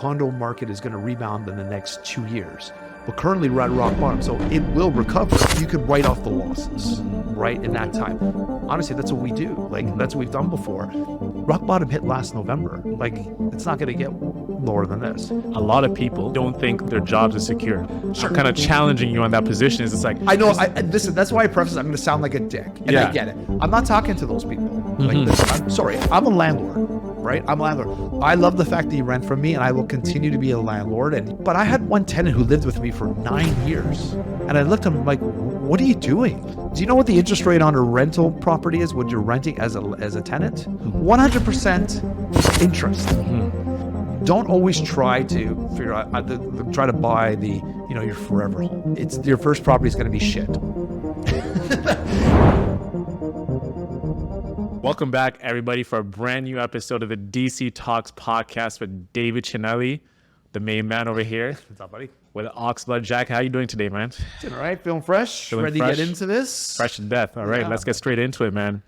condo market is going to rebound in the next 2 years. But currently we're at rock bottom, so it will recover. You could write off the losses, right, in that time. Honestly, that's what we do. Like, that's what we've done before. Rock bottom hit last November. Like, it's not going to get lower than this. A lot of people don't think their jobs are secure. Sure. I'm kind of challenging you on that position. Is it's like, I know. Listen, that's why I preface I'm going to sound like a dick. And I get it. I'm not talking to those people. Like, listen, I'm sorry. I'm a landlord, right? I'm a landlord. I love the fact that you rent from me, and I will continue to be a landlord. But I had one tenant who lived with me for 9 years. And I looked at him like, what are you doing? Do you know what the interest rate on a rental property is when you're renting as a tenant? 100% interest. Don't always try to figure out, try to buy your forever home. It's your first property is going to be shit. Welcome back, everybody, for a brand new episode of the DC Talks podcast with David Chinelli, the main man over here. What's up, buddy? With Oxblood. Jack, how you doing today, man? Doing all right, feeling fresh, ready to get into this. Fresh to death. All right, let's get straight into it, man.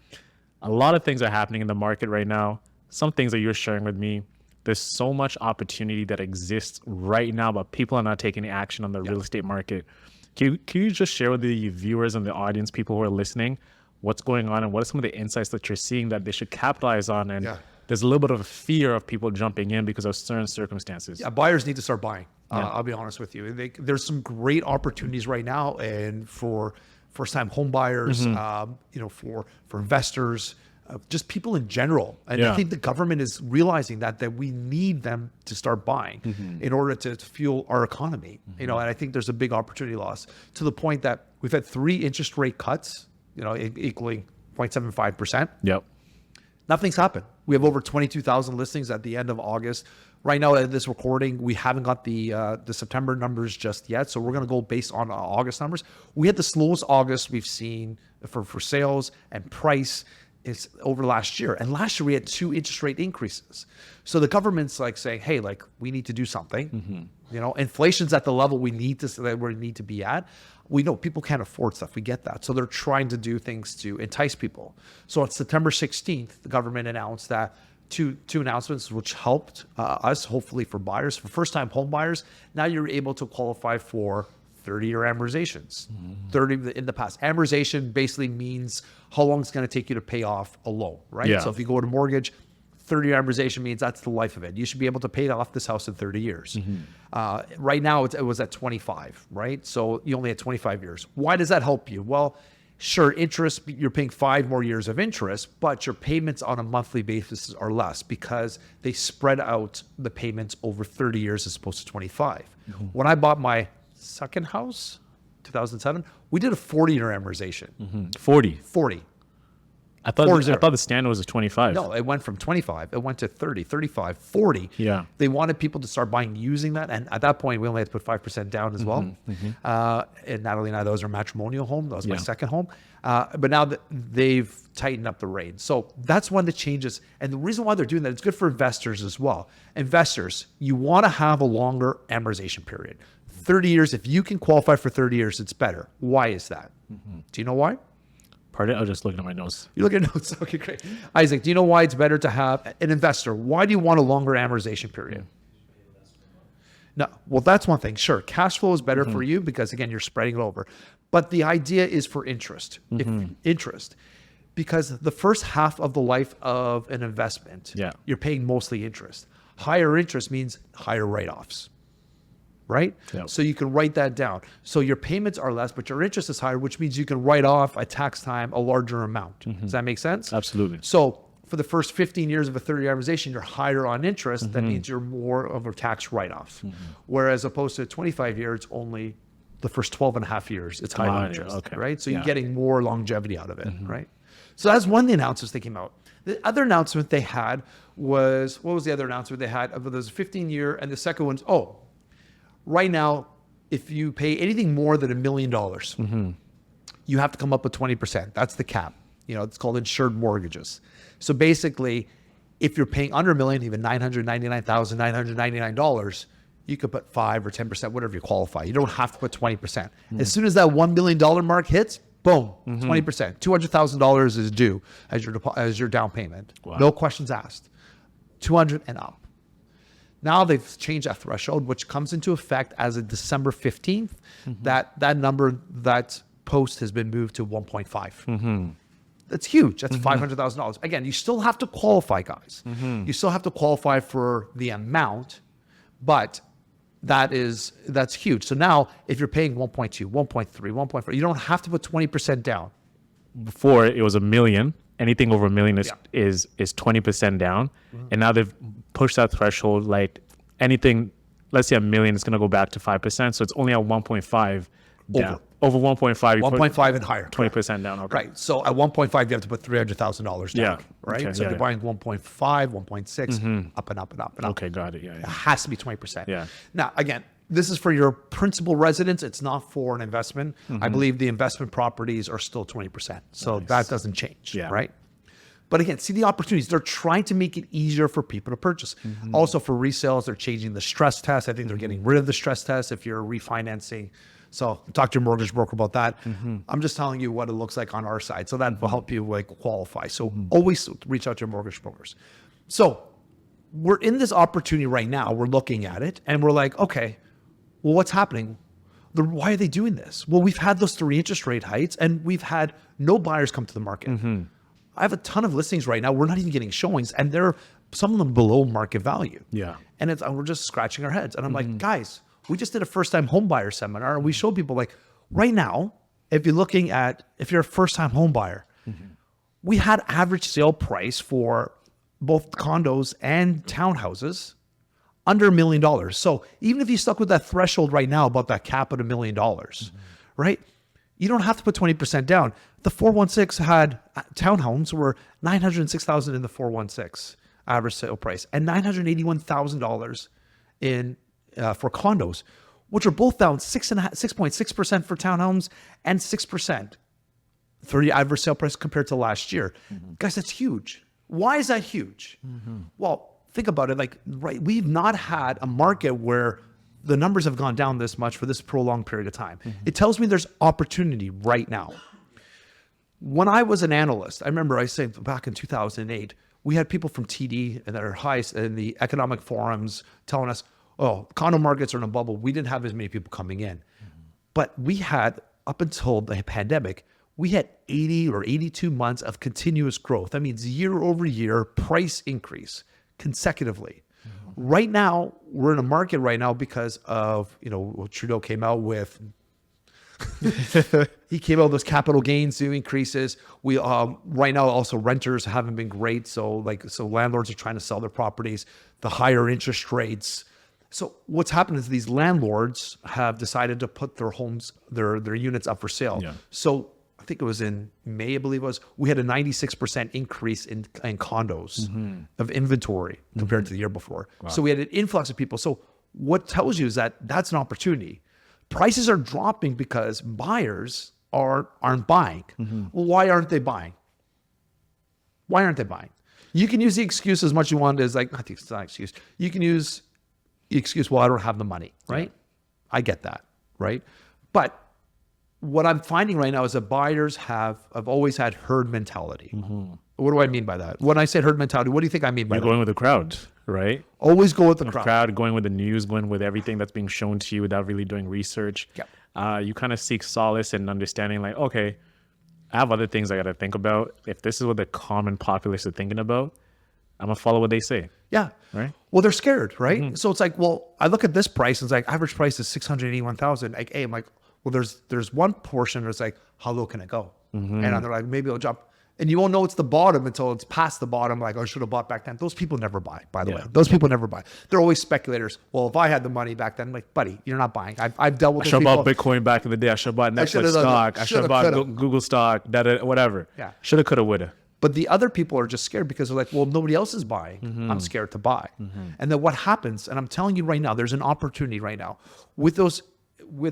A lot of things are happening in the market right now. Some things that you're sharing with me. There's so much opportunity that exists right now, but people are not taking action on the real estate market. Can you just share with the viewers and the audience, people who are listening, what's going on and what are some of the insights that you're seeing that they should capitalize on? And there's a little bit of a fear of people jumping in because of certain circumstances. Yeah, buyers need to start buying. I'll be honest with you. There's some great opportunities right now, and for first-time home buyers, for investors, just people in general. And I think the government is realizing that we need them to start buying in order to fuel our economy. And I think there's a big opportunity loss to the point that we've had 3 interest rate cuts, equaling 0.75%. Yep. Nothing's happened. We have over 22,000 listings at the end of August. Right now at this recording, we haven't got the September numbers just yet. So we're going to go based on August numbers. We had the slowest August we've seen for sales and price is over last year. And last year we had 2 interest rate increases. So the government's like saying, hey, like we need to do something. Inflation's at the level we need to be at. We know people can't afford stuff. We get that. So they're trying to do things to entice people. So on September 16th, the government announced that two announcements, which helped us, hopefully for buyers, for first-time home buyers. Now you're able to qualify for 30-year amortizations. 30 in the past. Amortization basically means how long it's going to take you to pay off a loan, right? Yeah. So if you go to mortgage, 30-year amortization means that's the life of it. You should be able to pay off this house in 30 years. Right now, it was at 25, right? So you only had 25 years. Why does that help you? Well, sure, interest, you're paying 5 more years of interest, but your payments on a monthly basis are less because they spread out the payments over 30 years as opposed to 25. When I bought my second house, 2007, we did a 40-year amortization. 40. I thought the standard was a 25. No, it went from 25. It went to 30, 35, 40. Yeah. They wanted people to start buying using that. And at that point, we only had to put 5% down as well. And Natalie and I, that was our matrimonial home. That was my second home. But now they've tightened up the rate. So that's one of the changes. And the reason why they're doing that, it's good for investors as well. Investors, you want to have a longer amortization period. 30 years, if you can qualify for 30 years, it's better. Why is that? Do you know why? Pardon? I was just looking at my notes. You look at notes. Okay, great. Isaac, do you know why it's better to have an investor? Why do you want a longer amortization period? No, well, that's one thing. Sure, cash flow is better for you because, again, you're spreading it over. But the idea is for interest. Interest. Because the first half of the life of an investment, you're paying mostly interest. Higher interest means higher write-offs. Right? Yep. So you can write that down. So your payments are less, but your interest is higher, which means you can write off at tax time a larger amount. Does that make sense? Absolutely. So for the first 15 years of a 30-year amortization, you're higher on interest. That means you're more of a tax write-off. Whereas opposed to 25 years, only the first 12 and a half years, it's higher on interest. Right? So you're getting more longevity out of it. Right? So that's one of the announcements that came out. The other announcement they had was, what was the other announcement they had? There's a 15-year, and the second one's, right now, if you pay anything more than $1 million, you have to come up with 20%. That's the cap. It's called insured mortgages. So basically, if you're paying under $1 million, even $999,999, you could put 5 or 10%, whatever you qualify. You don't have to put 20%. As soon as that $1 million mark hits, boom, 20%. $200,000 is due as your down payment. Wow. No questions asked. 200 and up. Now they've changed that threshold, which comes into effect as of December 15th. That number, that post has been moved to 1.5. That's huge. That's $500,000. Again, you still have to qualify, guys. You still have to qualify for the amount, but that's huge. So now if you're paying 1.2, 1.3, 1.4, you don't have to put 20% down. Before it was $1 million. Anything over $1 million is 20% down, and now they've pushed that threshold. Like anything, let's say $1 million is going to go back to 5%, so it's only at 1.5 down. Over 1.5, 1.5 and higher. 20% down. Okay. Right. So at 1.5, you have to put $300,000 down. Yeah. Right. Okay, So if you're buying 1.5, 1.6, up and up and up and up. Okay, got it. Yeah. It has to be 20%. Yeah. Now, again, this is for your principal residence. It's not for an investment. I believe the investment properties are still 20%. So that doesn't change. Yeah. Right. But again, see the opportunities. They're trying to make it easier for people to purchase. Also for resales, they're changing the stress test. I think they're getting rid of the stress test if you're refinancing. So talk to your mortgage broker about that. I'm just telling you what it looks like on our side. So that will help you like qualify. So always reach out to your mortgage brokers. So we're in this opportunity right now. We're looking at it and we're like, okay, well, what's happening? Why are they doing this? Well, we've had those 3 interest rate hikes and we've had no buyers come to the market. I have a ton of listings right now. We're not even getting showings and they're some of them below market value. Yeah. And we're just scratching our heads. And I'm like, guys, we just did a first-time home buyer seminar and we showed people like right now, if you're a first-time home buyer, we had average sale price for both condos and townhouses under $1 million. So even if you stuck with that threshold right now about that cap at $1 million, right? You don't have to put 20% down. The 416 had townhomes were $906,000 in the 416 average sale price and $981,000 in for condos, which are both down 6.6% for townhomes and 6% for the average sale price compared to last year. Guys, that's huge. Why is that huge? Well, think about it. Like, right, we've not had a market where the numbers have gone down this much for this prolonged period of time. It tells me there's opportunity right now. When I was an analyst, I remember I said back in 2008, we had people from TD and their highest in the economic forums telling us, oh, condo markets are in a bubble. We didn't have as many people coming in. But we had, up until the pandemic, we had 80 or 82 months of continuous growth. That means year over year price increase consecutively. Right now, we're in a market right now because of, Trudeau came out with, he came out with those capital gains increases. We right now also renters haven't been great. So landlords are trying to sell their properties, the higher interest rates. So what's happened is these landlords have decided to put their homes, their units up for sale. Yeah. So I think it was in May, I believe it was, we had a 96% increase in condos of inventory compared to the year before. Wow. So we had an influx of people. So what tells you is that that's an opportunity. Prices are dropping because buyers aren't buying. Well, why aren't they buying? Why aren't they buying? You can use the excuse as much as you want as I think it's not an excuse. You can use the excuse, well, I don't have the money, right? Yeah. I get that, right? But what I'm finding right now is that buyers have always had herd mentality. What do I mean by that? When I say herd mentality, what do you think I mean by that? Going with the crowd, right? Always go with the crowd. Going with the news, going with everything that's being shown to you without really doing research. Yep. You kind of seek solace in understanding like, okay, I have other things I got to think about. If this is what the common populace are thinking about, I'm going to follow what they say. Yeah. Right. Well, they're scared, right? So it's like, well, I look at this price and it's like average price is $681,000. Like, hey, I'm like, well, there's one portion that's like, how low can it go? And they're like, maybe it'll jump. And you won't know it's the bottom until it's past the bottom. Like, I should have bought back then. Those people never buy, by the way. Those people never buy. They're always speculators. Well, if I had the money back then, I'm like, buddy, you're not buying. I've dealt with I should have bought Bitcoin back in the day. I should have bought Netflix stock. I should have bought Google stock, whatever. Yeah. Shoulda, coulda, woulda. But the other people are just scared because they're like, well, nobody else is buying. I'm scared to buy. And then what happens, and I'm telling you right now, there's an opportunity right now with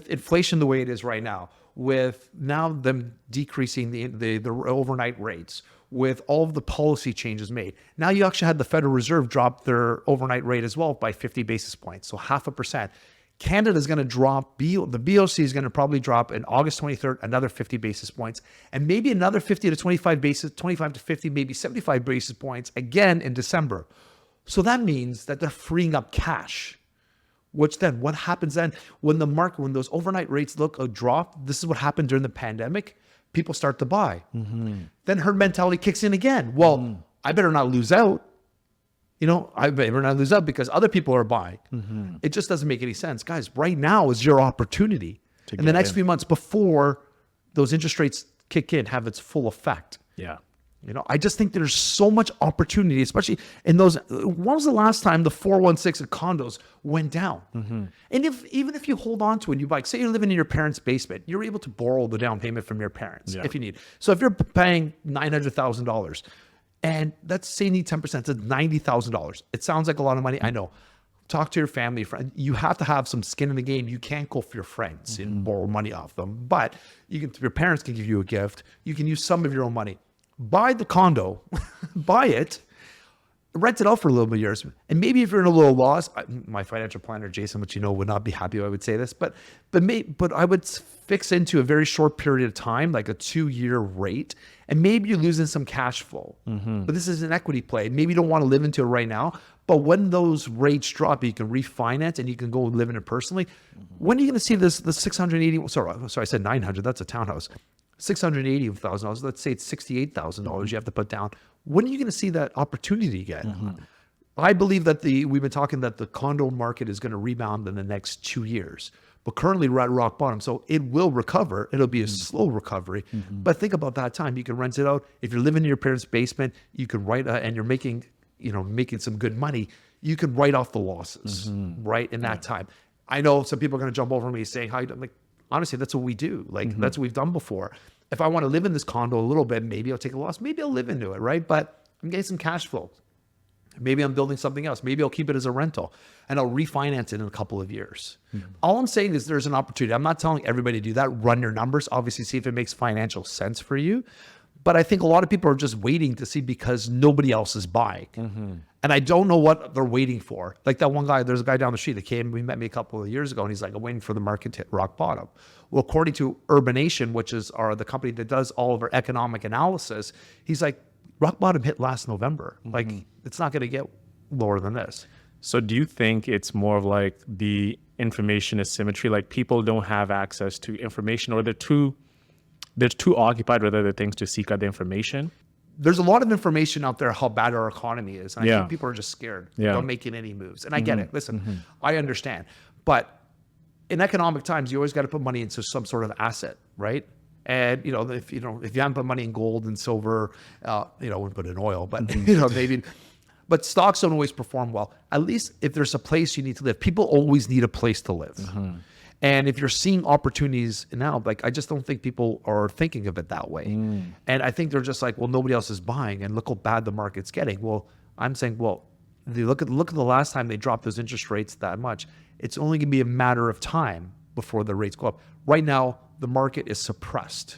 inflation the way it is right now, with now them decreasing the overnight rates, with all of the policy changes made. Now you actually had the Federal Reserve drop their overnight rate as well by 50 basis points, so 0.5%. Canada's going to drop, the BOC is going to probably drop in August 23rd, another 50 basis points, and maybe another 25 to 50, maybe 75 basis points again in December. So that means that they're freeing up cash, which then what happens then when the market, when those overnight rates look a drop, this is what happened during the pandemic. People start to buy. Then herd mentality kicks in again. Well, I better not lose out. I better not lose out because other people are buying. It just doesn't make any sense. Guys, right now is your opportunity. In the next few months before those interest rates kick in, have its full effect. Yeah. I just think there's so much opportunity, especially in those. When was the last time the 416 condos went down? And even if you hold on to it, you buy, say you're living in your parents' basement, you're able to borrow the down payment from your parents if you need. So if you're paying $900,000, and that's say you need 10%, it's $90,000. It sounds like a lot of money. I know. Talk to your family, friend. You have to have some skin in the game. You can't go for your friends and borrow money off them, but your parents can give you a gift. You can use some of your own money. Buy the condo, buy it, rent it out for a little bit of years. And maybe if you're in a little loss, my financial planner, Jason, which would not be happy I would say this, but I would fix into a very short period of time, like a 2-year rate, and maybe you're losing some cash flow. But this is an equity play. Maybe you don't want to live into it right now, but when those rates drop, you can refinance and you can go live in it personally. When are you going to see the 680? Sorry, I said 900. That's a townhouse. $680,000. Let's say it's $68,000 you have to put down. When are you going to see that opportunity again? I believe that we've been talking that the condo market is going to rebound in the next 2 years, but currently we're at rock bottom. So it will recover. It'll be a slow recovery, but think about that time. You can rent it out. If you're living in your parents' basement, you can and you're making some good money. You can write off the losses, right? In that time. I know some people are going to jump over me saying, I'm like, honestly, that's what we do. Like, that's what we've done before. If I want to live in this condo a little bit, maybe I'll take a loss. Maybe I'll live into it, right? But I'm getting some cash flow. Maybe I'm building something else. Maybe I'll keep it as a rental and I'll refinance it in a couple of years. All I'm saying is there's an opportunity. I'm not telling everybody to do that. Run your numbers. Obviously, see if it makes financial sense for you. But I think a lot of people are just waiting to see because nobody else is buying. And I don't know what they're waiting for. Like that one guy, there's a guy down the street that came, we met me a couple of years ago, and he's like, I'm waiting for the market to hit rock bottom. Well, according to Urbanation, which is the company that does all of our economic analysis, he's like, rock bottom hit last November. Like, it's not going to get lower than this. So do you think it's more of like the information asymmetry? Like people don't have access to information, or they're too occupied with other things to seek out the information? There's a lot of information out there how bad our economy is. And I think people are just scared about making any moves. And I get it. Listen, I understand. But in economic times, you always got to put money into some sort of asset, right? And if you haven't put money in gold and silver, I wouldn't put in oil, but maybe. But stocks don't always perform well. At least if there's a place you need to live, people always need a place to live. And if you're seeing opportunities now, like I just don't think people are thinking of it that way. And I think they're just like, well, nobody else is buying, and look how bad the market's getting. Well, I'm saying, well, look at the last time they dropped those interest rates that much. It's only going to be a matter of time before the rates go up. Right now, the market is suppressed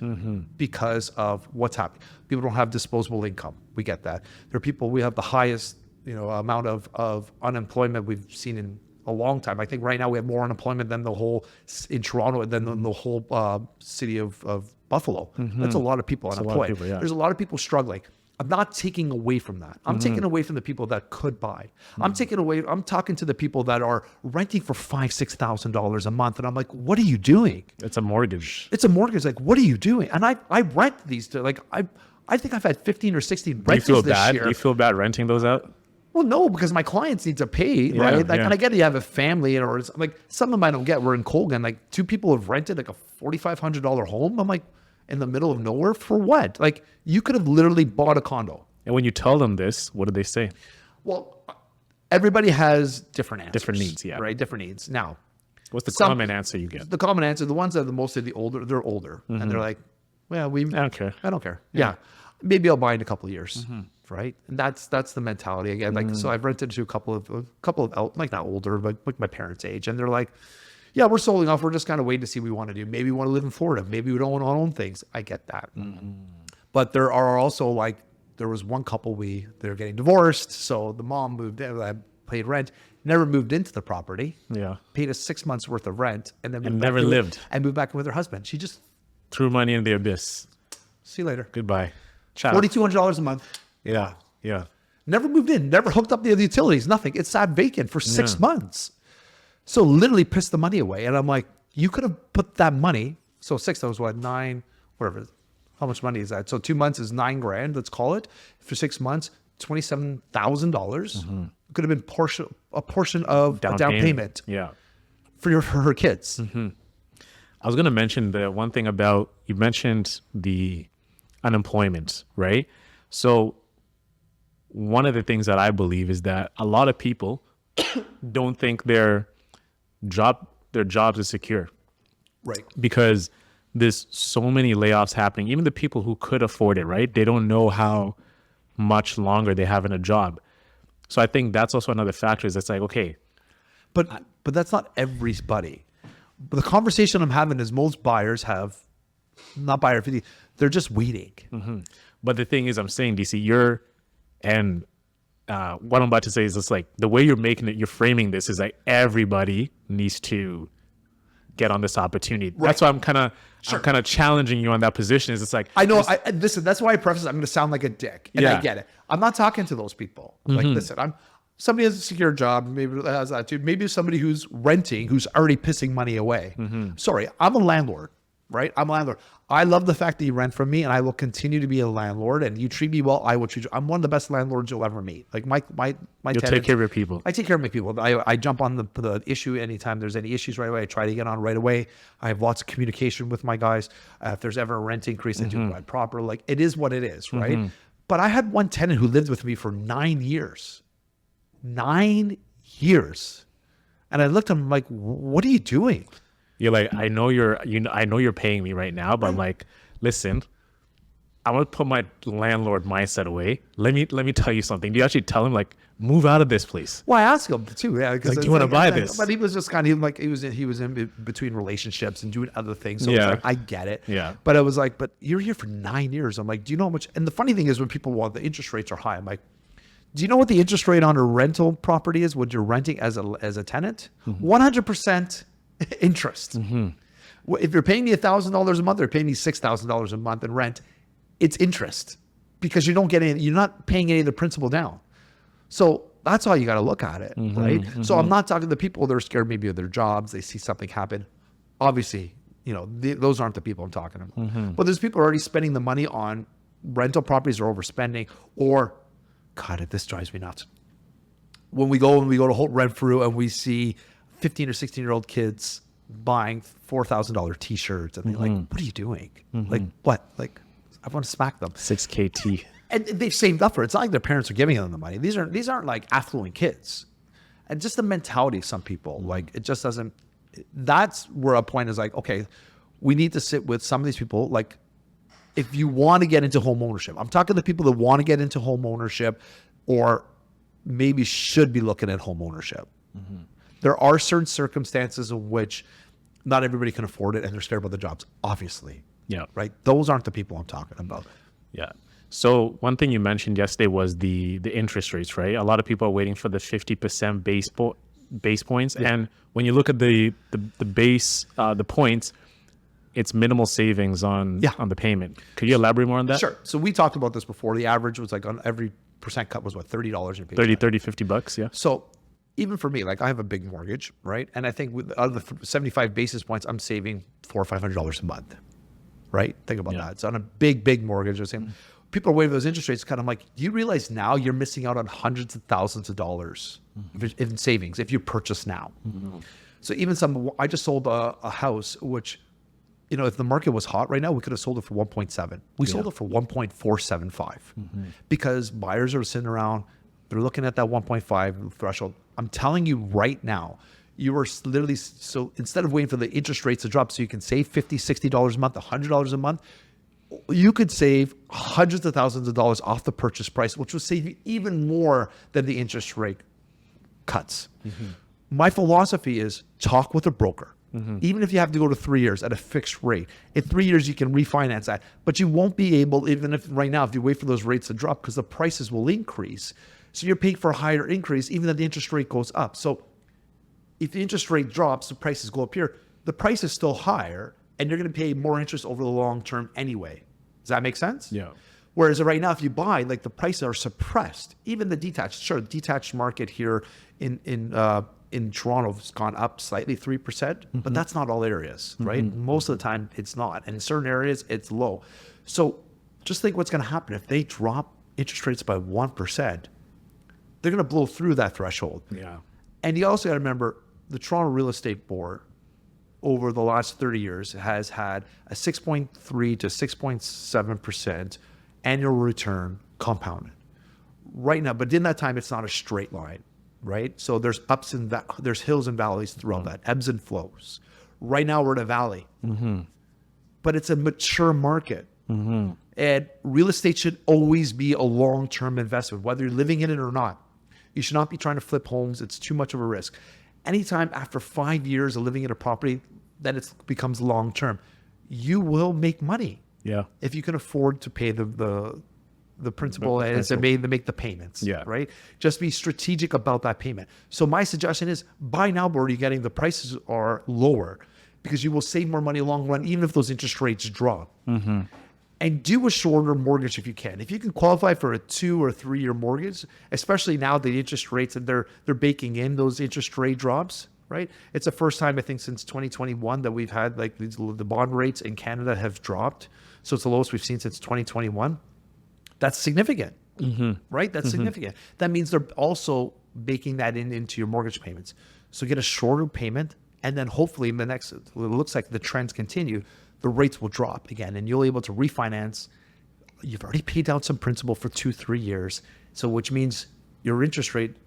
because of what's happening. People don't have disposable income. We get that. There are people. We have the highest amount of unemployment we've seen in a long time. I think right now we have more unemployment than the whole in Toronto than the whole city of Buffalo. That's a lot of people unemployed. There's a lot of people struggling. I'm not taking away from that. I'm taking away from the people that could buy. I'm talking to the people that are renting for $5,000-$6,000 a month, and I'm like, what are you doing? It's a mortgage. It's a mortgage. Like, what are you doing? And I rent these to I think I've had 15 or 16 rentals this year. Do you feel bad renting those out? Well, no, because my clients need to pay, right? And I get it, you have a family, or like some of them I don't get. We're in Colgan, like 2 people have rented like a $4,500 home. I'm like, in the middle of nowhere for what? Like, you could have literally bought a condo. And when you tell them this, what do they say? Well, everybody has different answers. Different needs, yeah. Right, different needs. Now, what's the common answer you get? The common answer, the ones that are the most of the older, they're older. And they're like, well, I don't care. Yeah. Maybe I'll buy in a couple of years. Right. And that's the mentality again. Like, so I've rented to a couple of like not older, but like my parents' age. And they're like, yeah, we're sold off. We're just kind of waiting to see what we want to do. Maybe we want to live in Florida. Maybe we don't want to own things. I get that. But there are also there was one couple, they're getting divorced. So the mom moved in, I paid rent, never moved into the property. Yeah. Paid us 6 months worth of rent and then never lived. And moved back in with her husband. She just threw money in the abyss. See you later. Goodbye. $4,200 a month. Yeah. never moved in, never hooked up the utilities, nothing. It sat vacant for 6 months. So literally pissed the money away. And I'm like, you could have put that money. So 6, that was what, 9, whatever. How much money is that? So 2 months is $9,000, let's call it. For 6 months, $27,000. Could have been a portion of a down payment Yeah. for her kids. I was going to mention the one thing about, you mentioned the unemployment, right? So one of the things that I believe is that a lot of people don't think their jobs is secure, Right. because there's so many layoffs happening. Even the people who could afford it, right? They don't know how much longer they have in a job. So I think that's also another factor, is it's like, okay, But that's not everybody. But the conversation I'm having is most buyers have, not buyer 50, they're just waiting. but the thing is, I'm saying, DC, what I'm about to say is, it's like the way you're making it, you're framing this is like everybody needs to get on this opportunity. That's why I'm kind of challenging you on that position. Is it's like, I know. Listen, that's why I preface. I'm going to sound like a dick, and I get it. I'm not talking to those people. Like, listen, I'm somebody has a secure job, maybe has that too. Maybe somebody who's renting, who's already pissing money away. Sorry, I'm a landlord, right? I'm a landlord. I love the fact that you rent from me, and I will continue to be a landlord. And you treat me well, I will treat you. I'm one of the best landlords you'll ever meet. Like my you'll tenants, take care of your people. I take care of my people. I jump on the issue anytime there's any issues right away. I try to get on right away. I have lots of communication with my guys. If there's ever a rent increase, I do it proper. Like, it is what it is, right? But I had one tenant who lived with me for 9 years. 9 years. And I looked at him like, what are you doing? You're like, I know you're paying me right now, but I'm like, listen, I'm gonna put my landlord mindset away. Let me tell you something. Do you actually tell him, like, move out of this place? Well, I asked him too. Yeah, Like, do you want to buy this? But he was just kind of like, he was in between relationships and doing other things. So Yeah. it's like, I get it. Yeah. But I was like, but you're here for 9 years. I'm like, do you know how much? And the funny thing is, when people want, the interest rates are high. I'm like, do you know what the interest rate on a rental property is when you're renting as a tenant? 100% interest. If you're paying me $1,000 a month, they're paying me $6,000 a month in rent. It's interest, because you don't get any. You're not paying any of the principal down. So that's how you got to look at it, right? So I'm not talking to the people that are scared maybe of their jobs. They see something happen. Obviously, those aren't the people I'm talking about. But there's people already spending the money on rental properties, or overspending, or, God, this drives me nuts. When we go to Holt Renfrew and we see 15 or 16-year-old kids buying $4,000 T-shirts, and they're like, "What are you doing? Like, what? Like, I want to smack them." 6KT. And they've saved up for it. It's not like their parents are giving them the money. These aren't like affluent kids. And just the mentality of some people, like, it just doesn't. That's where a point is like, okay, we need to sit with some of these people. Like, if you want to get into home ownership, I'm talking to people that want to get into home ownership, or maybe should be looking at home ownership. There are certain circumstances in which not everybody can afford it, and they're scared about the jobs, obviously. Yeah. Right. Those aren't the people I'm talking about. Yeah. So one thing you mentioned yesterday was the interest rates, right? A lot of people are waiting for the 50% base points, and when you look at the base the points, it's minimal savings on the payment. Could you elaborate more on that? Sure. So we talked about this before. The average was like on every percent cut was what, $30 in payment. 30, $50, yeah. So even for me, like, I have a big mortgage, right? And I think out of the 75 basis points, I'm saving $400 or $500 a month, right? Think about that. So on a big mortgage, I'm saying, people are waiting for those interest rates cut. I'm like, do you realize now you're missing out on hundreds of thousands of dollars in savings if you purchase now? So even I just sold a house, which, if the market was hot right now, we could have sold it for 1.7. We sold it for 1.475 because buyers are sitting around. They're looking at that 1.5 threshold. I'm telling you right now, you are literally, so instead of waiting for the interest rates to drop so you can save $50, $60 a month, $100 a month, you could save hundreds of thousands of dollars off the purchase price, which will save you even more than the interest rate cuts. My philosophy is talk with a broker. Even if you have to go to 3 years at a fixed rate, in 3 years you can refinance that, but you won't be able, even if right now, if you wait for those rates to drop, because the prices will increase. So you're paying for a higher increase, even if the interest rate goes up. So if the interest rate drops, the prices go up here, the price is still higher, and you're going to pay more interest over the long term anyway. Does that make sense? Yeah. Whereas right now, if you buy, like the prices are suppressed. Even the detached, sure, the detached market here in Toronto has gone up slightly 3%, but that's not all areas, right? Most of the time, it's not, and in certain areas, it's low. So just think what's going to happen if they drop interest rates by 1%. They're going to blow through that threshold. Yeah. And you also got to remember the Toronto Real Estate Board over the last 30 years has had a 6.3 to 6.7% annual return compounded. Right now, but in that time, it's not a straight line, right? So there's ups and there's hills and valleys throughout that, ebbs and flows. Right now, we're in a valley, but it's a mature market. And real estate should always be a long-term investment, whether you're living in it or not. You should not be trying to flip homes. It's too much of a risk. Anytime after 5 years of living in a property, then it becomes long-term. You will make money. Yeah. If you can afford to pay the principal and to make the payments. Yeah. Right? Just be strategic about that payment. So my suggestion is buy now where you're getting the prices are lower because you will save more money in the long run, even if those interest rates drop. And do a shorter mortgage if you can. If you can qualify for a 2 or 3 year mortgage, especially now the interest rates and they're baking in those interest rate drops, right? It's the first time I think since 2021 that we've had like the bond rates in Canada have dropped. So it's the lowest we've seen since 2021. That's significant, right? That's significant. That means they're also baking that into your mortgage payments. So get a shorter payment, and then hopefully in the next, it looks like the trends continue, the rates will drop again, and you'll be able to refinance. You've already paid down some principal for 2-3 years, so which means your interest rate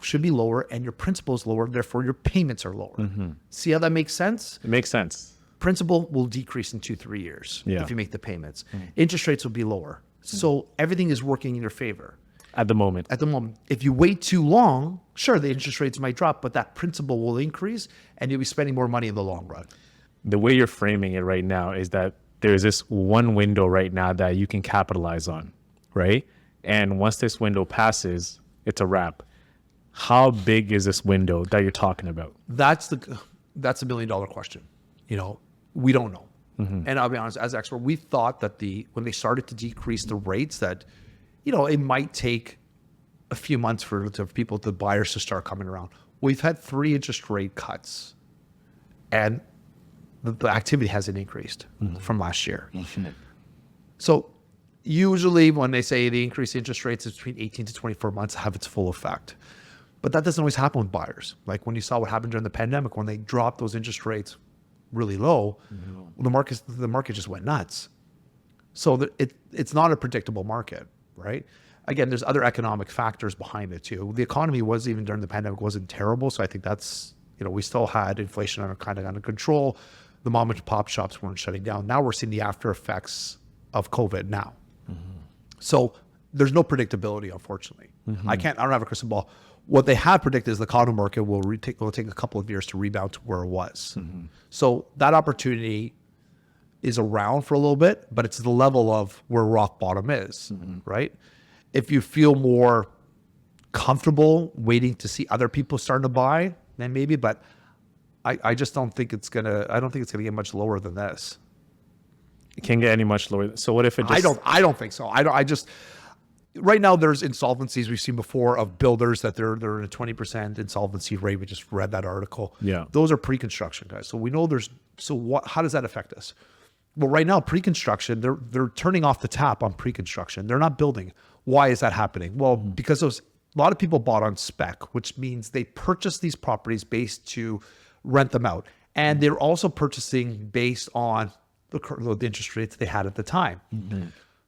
should be lower and your principal is lower, therefore your payments are lower. See how that makes sense? It makes sense. Principal will decrease in 2-3 years Yeah. if you make the payments. Interest rates will be lower. So everything is working in your favor At the moment. at the moment. If you wait too long, sure, the interest rates might drop, but that principal will increase and you'll be spending more money in the long run. The way you're framing it right now is that there's this one window right now that you can capitalize on, right? And once this window passes, it's a wrap. How big is this window that you're talking about? That's $1 million question. You know, we don't know. And I'll be honest, as an expert, we thought that when they started to decrease the rates that, you know, it might take a few months for people, the buyers to start coming around. We've had 3 interest rate cuts and the activity hasn't increased from last year. So usually when they say the increased interest rates is between 18 to 24 months have its full effect. But that doesn't always happen with buyers. Like when you saw what happened during the pandemic, when they dropped those interest rates really low, the market just went nuts. So it's not a predictable market, right? Again, there's other economic factors behind it too. The economy was, even during the pandemic, wasn't terrible. So I think that's, you know, we still had inflation under control. The mom and pop shops weren't shutting down. Now we're seeing the after effects of COVID now. So there's no predictability, unfortunately. I don't have a crystal ball. What they have predicted is the condo market will take a couple of years to rebound to where it was. So that opportunity is around for a little bit, but it's the level of where rock bottom is, right? If you feel more comfortable waiting to see other people starting to buy, then maybe, but I just don't think it's gonna get much lower than this. It can't get any much lower. So what if it just... I don't think so. Right now there's insolvencies we've seen before of builders that they're in a 20% insolvency rate. We just read that article. Yeah. Those are pre-construction guys. So we know how does that affect us? Well, right now, pre-construction, they're turning off the tap on pre-construction. They're not building. Why is that happening? Well, because a lot of people bought on spec, which means they purchased these properties based to rent them out. And they're also purchasing based on the interest rates they had at the time.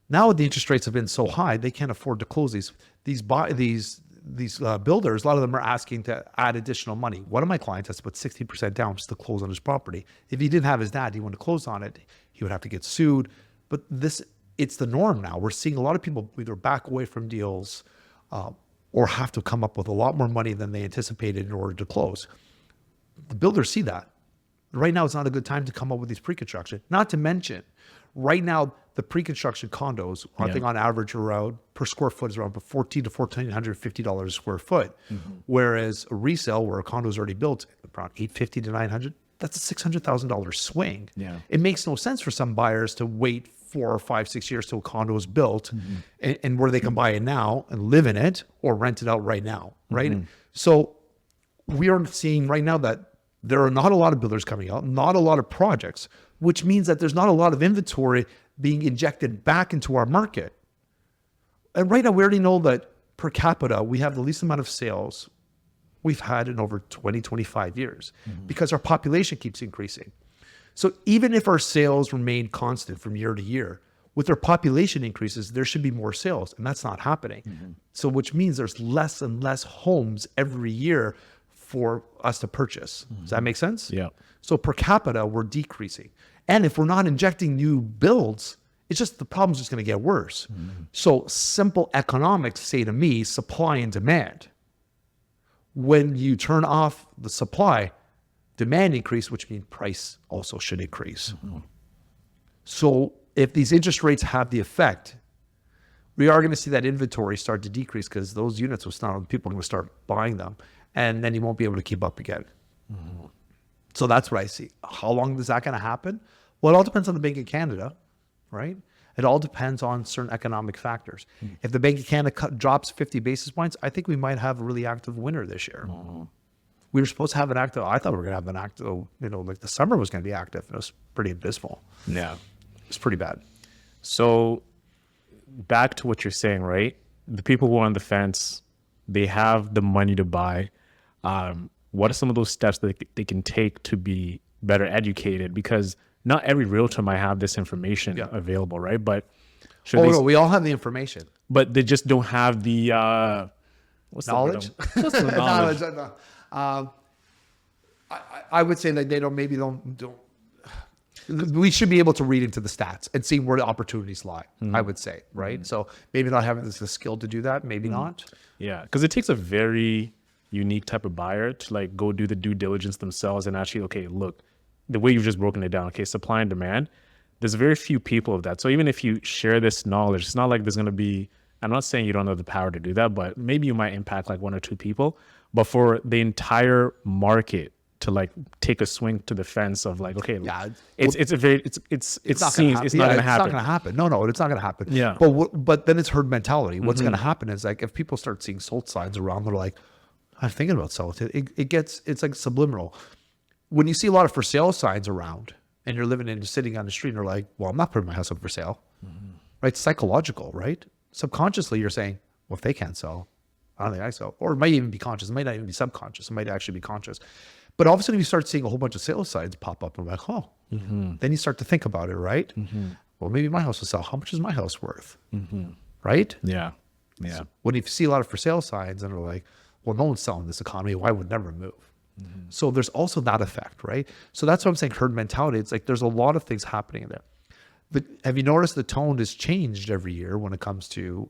Now the interest rates have been so high, they can't afford to close these builders. A lot of them are asking to add additional money. One of my clients has to put 60% down just to close on his property. If he didn't have his dad, he wanted to close on it, he would have to get sued. But it's the norm now. We're seeing a lot of people either back away from deals or have to come up with a lot more money than they anticipated in order to close. The builders see that. Right now, it's not a good time to come up with these pre-construction. Not to mention, right now, the pre-construction condos, I think on average around per square foot is around $1,400 to $1,450 a square foot. Whereas a resale where a condo is already built, around $850 to $900, that's a $600,000 swing. Yeah. It makes no sense for some buyers to wait 4 or 5, 6 years till a condo is built, and where they can buy it now and live in it or rent it out right now, right? So we are seeing right now that there are not a lot of builders coming out, not a lot of projects, which means that there's not a lot of inventory being injected back into our market. And right now, we already know that per capita, we have the least amount of sales we've had in over 20, 25 years because our population keeps increasing. So even if our sales remain constant from year to year, with our population increases, there should be more sales, and that's not happening. So which means there's less and less homes every year for us to purchase. Does that make sense? Yeah. So per capita, we're decreasing. And if we're not injecting new builds, it's just the problem's just going to get worse. So simple economics say to me, supply and demand. When you turn off the supply, demand increase, which means price also should increase. So if these interest rates have the effect, we are going to see that inventory start to decrease because those units will start, people are going to start buying them, and then you won't be able to keep up again. So that's what I see. How long is that going to happen? Well, it all depends on the Bank of Canada, right? It all depends on certain economic factors. If the Bank of Canada drops 50 basis points, I think we might have a really active winter this year. We were supposed to have an active, I thought we were going to have an active, like the summer was going to be active. It was pretty abysmal. Yeah. It's pretty bad. So back to what you're saying, right? The people who are on the fence, they have the money to buy. What are some of those steps that they can take to be better educated? Because not every realtor might have this information available, right? But no, we all have the information. But they just don't have the what's knowledge. Just the knowledge. I would say that they don't. We should be able to read into the stats and see where the opportunities lie. I would say, right? So maybe not having the skill to do that, maybe not. Yeah, because it takes a very unique type of buyer to like go do the due diligence themselves and actually, okay, look, the way you've just broken it down, okay, supply and demand, there's very few people of that. So even if you share this knowledge, it's not like there's going to be, I'm not saying you don't have the power to do that, but maybe you might impact like 1 or 2 people. But for the entire market to like take a swing to the fence of like, okay, it's not going to happen. No, it's not going to happen. Yeah. But then it's herd mentality. What's going to happen is like if people start seeing sold signs around, they're like, I'm thinking about selling it. It's like subliminal. When you see a lot of for sale signs around and you're living and sitting on the street and you're like, well, I'm not putting my house up for sale. Right? It's psychological, right? Subconsciously, you're saying, well, if they can't sell, I don't think I sell. Or it might even be conscious. It might not even be subconscious. It might actually be conscious. But all of a sudden you start seeing a whole bunch of sales signs pop up and I'm like, oh, then you start to think about it, right? Well, maybe my house will sell. How much is my house worth? Right? Yeah. So when you see a lot of for sale signs and they're like, well, no one's selling this economy. Why would never move? So there's also that effect, right? So that's what I'm saying, herd mentality. It's like there's a lot of things happening there. But have you noticed the tone has changed every year when it comes to,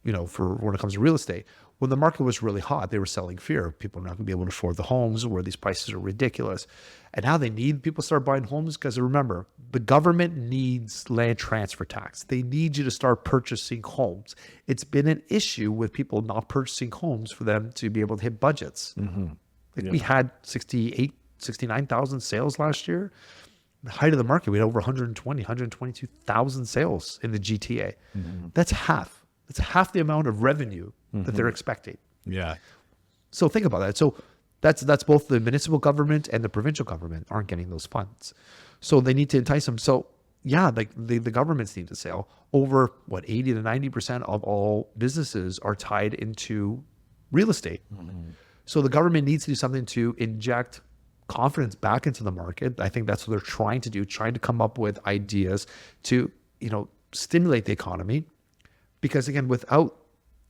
when it comes to real estate? When the market was really hot, they were selling fear. People are not going to be able to afford the homes, where these prices are ridiculous. And now people start buying homes because remember, the government needs land transfer tax. They need you to start purchasing homes. It's been an issue with people not purchasing homes for them to be able to hit budgets. We had 69,000 sales last year. The height of the market, we had over 122,000 sales in the GTA. That's half. It's half the amount of revenue that they're expecting. Yeah. So think about that. So that's both the municipal government and the provincial government aren't getting those funds. So they need to entice them. So yeah, like the governments need to sell. Over 80 to 90% of all businesses are tied into real estate. So the government needs to do something to inject confidence back into the market. I think that's what they're trying to do, trying to come up with ideas to, stimulate the economy. Because again, without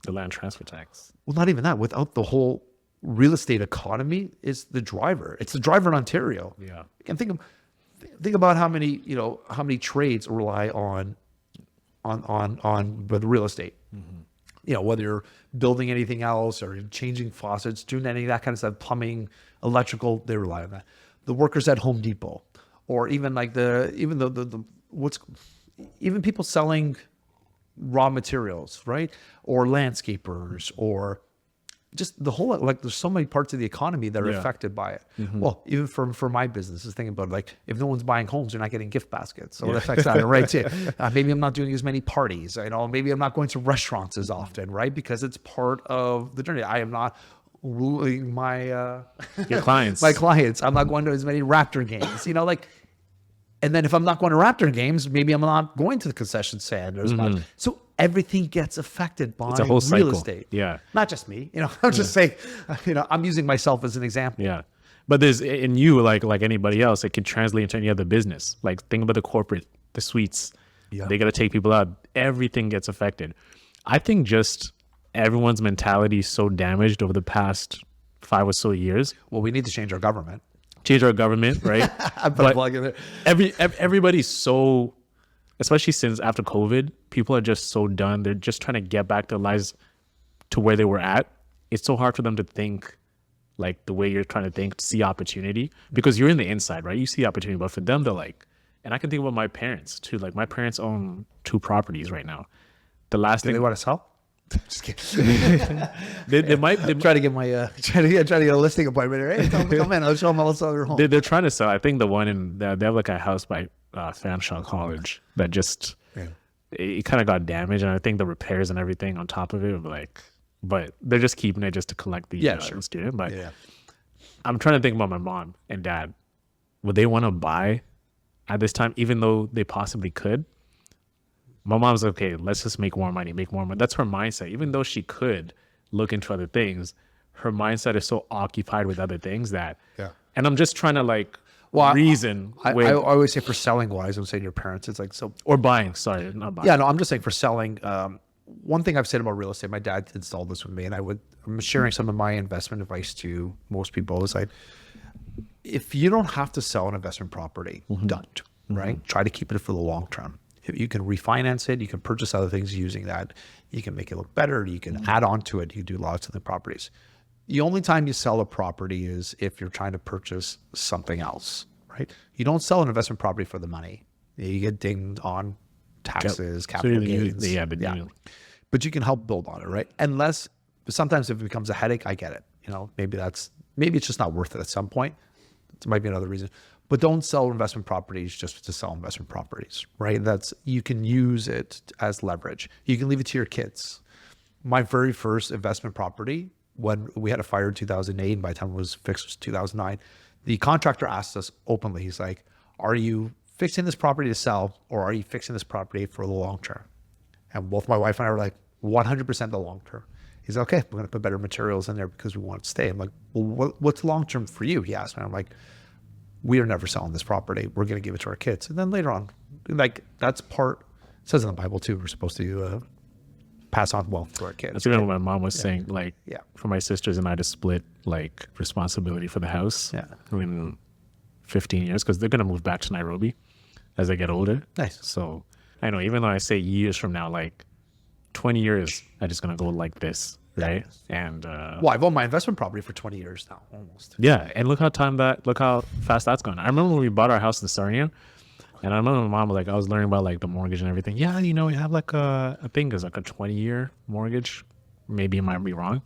the land transfer tax, well, not even that, without the whole real estate economy is the driver. It's the driver in Ontario. Yeah. And think about how many trades rely on the real estate. Whether you're building anything else or changing faucets, doing any of that kind of stuff, plumbing, electrical, they rely on that. The workers at Home Depot, or even like even people selling raw materials, right? Or landscapers, or just the whole, like, there's so many parts of the economy that are Yeah. affected by it. Well, even for my business, is thinking about, like, if no one's buying homes, they're not getting gift baskets. So it affects that, right? Too. Maybe I'm not doing as many parties, maybe I'm not going to restaurants as often, right? Because it's part of the journey. I am not ruling my, Your clients. my clients. I'm not going to as many Raptor games, and then if I'm not going to Raptor games, maybe I'm not going to the concession stand as much. So everything gets affected by a whole real cycle. estate. Yeah. Not just me. I'm just saying, I'm using myself as an example. Yeah. But there's in you, like anybody else, it can translate into any other business. Like think about the corporate, the suites. Yeah. They got to take people out. Everything gets affected. I think just everyone's mentality is so damaged over the past 5 or so years. Well, we need to change our government. Change our government, right? I put a plug in there. Everybody's so, especially since after COVID, people are just so done. They're just trying to get back their lives to where they were at. It's so hard for them to think like the way you're trying to think, see opportunity, because you're in the inside, right? You see opportunity, but for them, they're like, and I can think about my parents too. Like my parents own 2 properties right now. The last Do thing they want to sell? Just kidding. they might Try to get my try to get a listing appointment. Hey, tell them to come in. I'll show them all sell their home. they're trying to sell. I think the one in they have like a house by Fanshawe College that just it kind of got damaged, and I think the repairs and everything on top of it were like, but they're just keeping it just to collect the student. But Yeah. I'm trying to think about my mom and dad. Would they want to buy at this time, even though they possibly could? My mom's like, okay, let's just make more money, make more money. That's her mindset. Even though she could look into other things, her mindset is so occupied with other things that, and I'm just trying to like reason I with, always say for selling wise, I'm saying your parents, it's like, so or buying, sorry, not buying. yeah, no, I'm just saying for selling. One thing I've said about real estate, my dad installed this with me, and I'm sharing some of my investment advice to most people is like, if you don't have to sell an investment property, don't, right? Try to keep it for the long term. If you can refinance it, you can purchase other things using that. You can make it look better. You can add on to it. You can do lots of the properties. The only time you sell a property is if you're trying to purchase something else, right? You don't sell an investment property for the money. You get dinged on taxes, capital gains. But you can help build on it, right? Unless sometimes if it becomes a headache, I get it. Maybe it's just not worth it at some point. It might be another reason. But don't sell investment properties just to sell investment properties, right? You can use it as leverage. You can leave it to your kids. My very first investment property, when we had a fire in 2008, and by the time it was fixed, it was 2009, the contractor asked us openly, he's like, are you fixing this property to sell, or are you fixing this property for the long term? And both my wife and I were like, 100% the long term. He's like, okay, we're going to put better materials in there because we want it to stay. I'm like, well, what's long term for you? He asked me. I'm like, we are never selling this property. We're going to give it to our kids. And then later on, like that's part, it says in the Bible too, we're supposed to pass on wealth to our kids. That's even what my mom was saying, like Yeah. for my sisters and I to split like responsibility for the house in 15 years, because they're going to move back to Nairobi as they get older. Nice. So I know, even though I say years from now, like 20 years, I'm just going to go like this. Right. And Well, I've owned my investment property for 20 years now, almost. yeah, and look how fast that's gone. I remember when we bought our house in Sarnia, and I remember my mom was like, I was learning about like the mortgage and everything. Yeah, we have like I think it's like a 20-year mortgage. Maybe it might be wrong.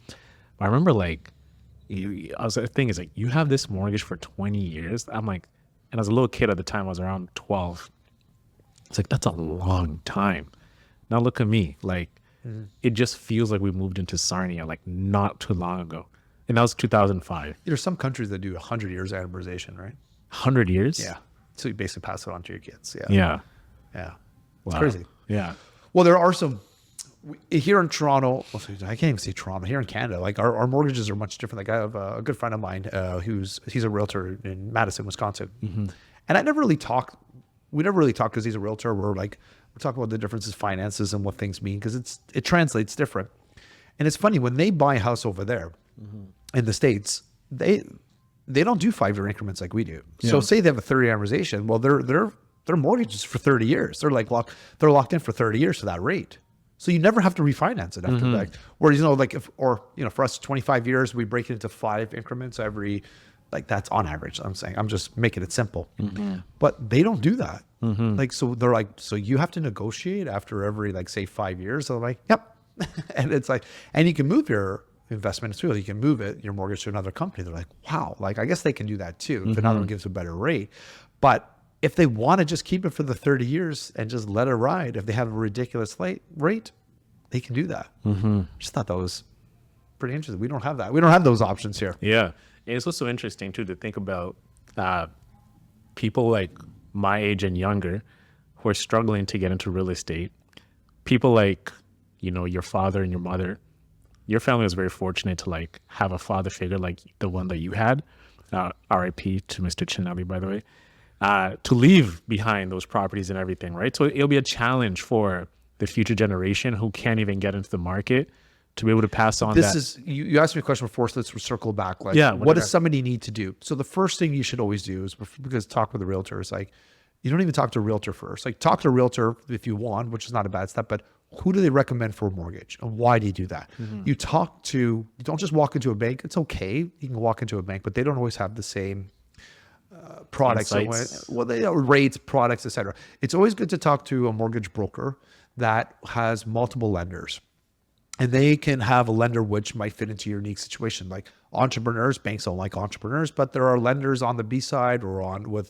But I remember like, the thing is like, you have this mortgage for 20 years. I'm like, and as a little kid at the time, I was around 12. It's like, that's a long time. Now look at me, like, it just feels like we moved into Sarnia like not too long ago. And that was 2005. There's some countries that do 100 years amortization, right? 100 years? Yeah. So you basically pass it on to your kids. Yeah. Yeah. Yeah. It's Wow. crazy. Yeah. Well, there are some here in Toronto. I can't even say Toronto. Here in Canada, like our mortgages are much different. Like I have a good friend of mine he's a realtor in Madison, Wisconsin, and we never really talk because he's a realtor. We're talking about the differences, finances, and what things mean because it translates different. And it's funny when they buy a house over there in the States, they don't do 5-year increments like we do. So say they have a 30-year amortization. Well, their mortgage is for 30 years. They're locked in for 30 years for that rate. So you never have to refinance it after that. Whereas, for us, 25 years, we break it into 5 increments every, like that's on average. I'm just making it simple, but they don't do that. So they're like, so you have to negotiate after every, like say 5 years. So I'm like, yep. And it's like, and you can move here investment too. You can move your mortgage to another company. They're like, wow, like I guess they can do that too. If another one gives a better rate. But if they want to just keep it for the 30 years and just let it ride, if they have a ridiculous rate, they can do that. Just thought that was pretty interesting. We don't have that. We don't have those options here. Yeah. And it's also interesting too to think about people like my age and younger who are struggling to get into real estate. People like, you know, your father and your mother. Your family was very fortunate to like have a father figure like the one that you had. RIP to Mr. Chinelli, by the way. To leave behind those properties and everything, right? So it'll be a challenge for the future generation who can't even get into the market to be able to pass on This that. is, you asked me a question before, so let's circle back. Like, Yeah, what whatever. does somebody need to do? So the first thing you should always do is, because talk with a realtor is like, you don't even talk to a realtor first. Like talk to a realtor if you want, which is not a bad step, but who do they recommend for a mortgage and why do you do that? You don't just walk into a bank. It's okay. You can walk into a bank, but they don't always have the same products, Insights. rates, products, etc. It's always good to talk to a mortgage broker that has multiple lenders. And they can have a lender which might fit into your unique situation. Like entrepreneurs, banks don't like entrepreneurs, but there are lenders on the B side or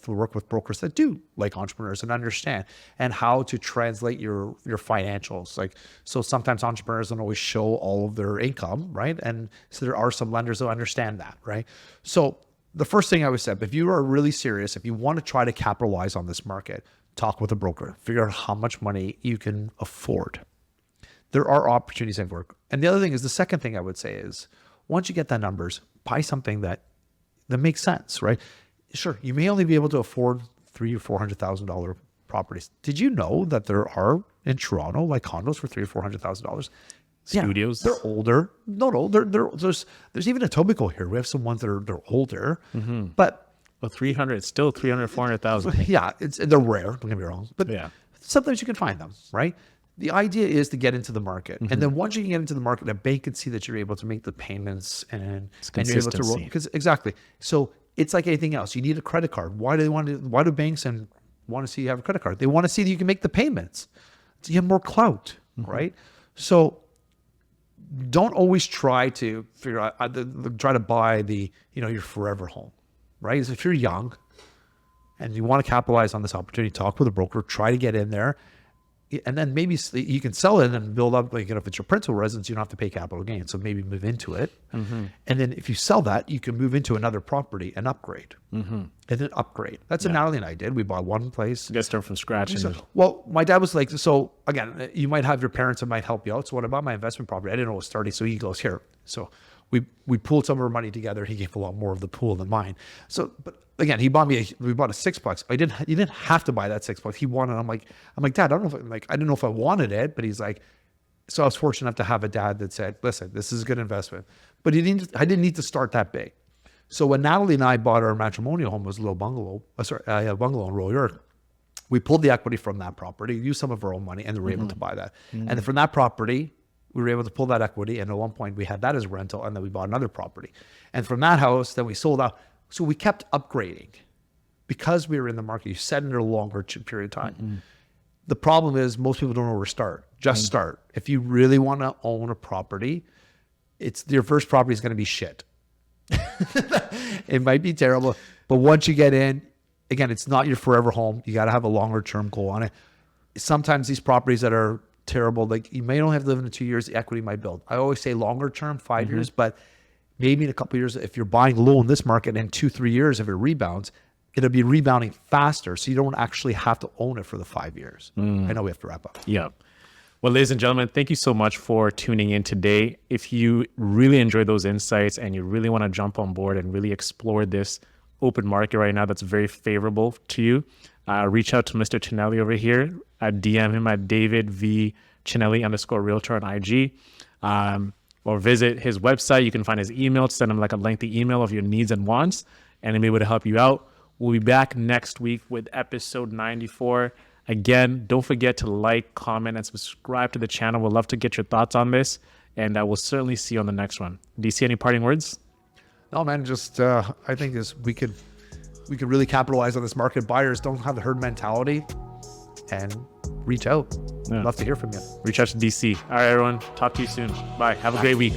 work with brokers that do like entrepreneurs and understand and how to translate your financials. Like, so sometimes entrepreneurs don't always show all of their income, right? And so there are some lenders that understand that, right? So the first thing I would say, if you are really serious, if you want to try to capitalize on this market, talk with a broker, figure out how much money you can afford. There are opportunities at work. And the other thing is, the second thing I would say is, once you get that numbers, buy something that makes sense, right? Sure, you may only be able to afford $300,000 or $400,000 properties. Did you know that there are in Toronto like condos for $300,000 or $400,000? Studios? They're older. No, there's even a Etobicoke here. We have some ones that they're older, but Well, 300, it's still 300, 400,000. yeah, they're rare. Don't get me wrong, but Yeah. sometimes you can find them, right? The idea is to get into the market, and then once you can get into the market, a bank can see that you're able to make the payments and you're able to roll. consistency. Because exactly, so it's like anything else. You need a credit card. Why do banks and want to see you have a credit card? They want to see that you can make the payments, so you have more clout, right? So don't always try to figure out, try to buy your forever home, right? Is if you're young and you want to capitalize on this opportunity, talk with a broker, try to get in there. And then maybe you can sell it and build up, like, if it's your principal residence, you don't have to pay capital gain. So maybe move into it. And then if you sell that, you can move into another property and upgrade. And then upgrade. That's what Natalie and I did. We bought one place. You guys start from scratch. And Well, my dad was like, so again, you might have your parents that might help you out. So when I bought my investment property, I didn't know it was 30. So he goes, here. So we pooled some of our money together. He gave a lot more of the pool than mine. So, but again, we bought a $6. You didn't have to buy that $6. He wanted. I'm like, Dad, I don't know if I didn't know if I wanted it, but he's like, so I was fortunate enough to have a dad that said, listen, this is a good investment, but I didn't need to start that big. So when Natalie and I bought our matrimonial home, it was a little bungalow, a bungalow in Royal York. We pulled the equity from that property, used some of our own money, and we were able to buy that. And then from that property, we were able to pull that equity. And at one point we had that as rental, and then we bought another property. And from that house, then we sold out. So we kept upgrading because we were in the market. You set in a longer period of time. The problem is most people don't know where to start. Just start. If you really want to own a property, your first property is going to be shit. It might be terrible, but once you get in, again, it's not your forever home. You got to have a longer term goal on it. Sometimes these properties that are terrible, like you may only have to live in 2 years, the equity might build. I always say longer term, 5 years, but maybe in a couple of years, if you're buying low in this market, in 2-3 years, if it rebounds, it'll be rebounding faster. So you don't actually have to own it for the 5 years. I know we have to wrap up. Yeah. Well, ladies and gentlemen, thank you so much for tuning in today. If you really enjoyed those insights and you really want to jump on board and really explore this open market right now that's very favorable to you, reach out to Mr. Chinelli over here. DM him at David V Chinelli_realtor on IG. Or visit his website. You can find his email, send him like a lengthy email of your needs and wants, and he'll be able to help you out. We'll be back next week with episode 94. Again, don't forget to like, comment, and subscribe to the channel. We'd love to get your thoughts on this, and we'll certainly see you on the next one. DC, any parting words? No, man, just I think we could really capitalize on this market. Buyers don't have the herd mentality, and reach out. Yeah. Love to hear from you. Reach out to DC. All right, everyone. Talk to you soon. Bye. Have a great week.